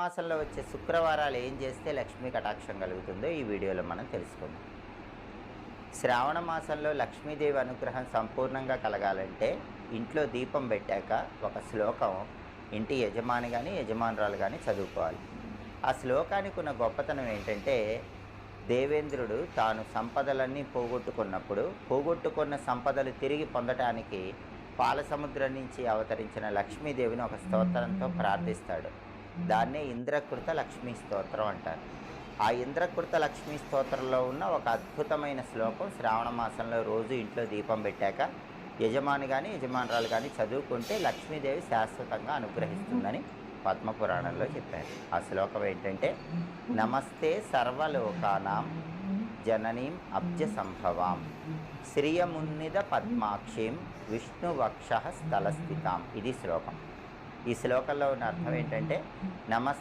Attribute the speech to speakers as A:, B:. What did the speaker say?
A: మాసంలో వచ్చే శుక్రవారాలు ఏం చేస్తే లక్ష్మీ కటాక్షం కలుగుతుందో ఈ వీడియోలో మనం తెలుసుకుందాం. శ్రావణ మాసంలో లక్ష్మీదేవి అనుగ్రహం సంపూర్ణంగా కలగాలంటే ఇంట్లో దీపం పెట్టాక ఒక శ్లోకం ఇంటి యజమాని కానీ యజమానురాలు కానీ చదువుకోవాలి. ఆ శ్లోకానికి ఉన్న గొప్పతనం ఏంటంటే, దేవేంద్రుడు తాను సంపదలన్నీ పోగొట్టుకున్న సంపదలు తిరిగి పొందటానికి పాలసముద్రం నుంచి అవతరించిన లక్ష్మీదేవిని ఒక స్తోత్రంతో ప్రార్థిస్తాడు. దాన్నే ఇంద్రకృత లక్ష్మీ స్తోత్రం అంటారు. ఆ ఇంద్రకృత లక్ష్మీ స్తోత్రంలో ఉన్న ఒక అద్భుతమైన శ్లోకం శ్రావణ మాసంలో రోజు ఇంట్లో దీపం పెట్టాక యజమాని కానీ యజమానురాలు కానీ చదువుకుంటే లక్ష్మీదేవి శాశ్వతంగా అనుగ్రహిస్తుందని పద్మపురాణంలో చెప్పారు. ఆ శ్లోకం ఏంటంటే, నమస్తే సర్వలోకానాం జననీం అబ్జ సంభవాం శ్రియమున్నిద పద్మాక్షీం విష్ణువక్ష స్థలస్థితాం. ఇది శ్లోకం. ఈ శ్లోకంలో ఉన్న అర్థం ఏంటంటే, నమస్తే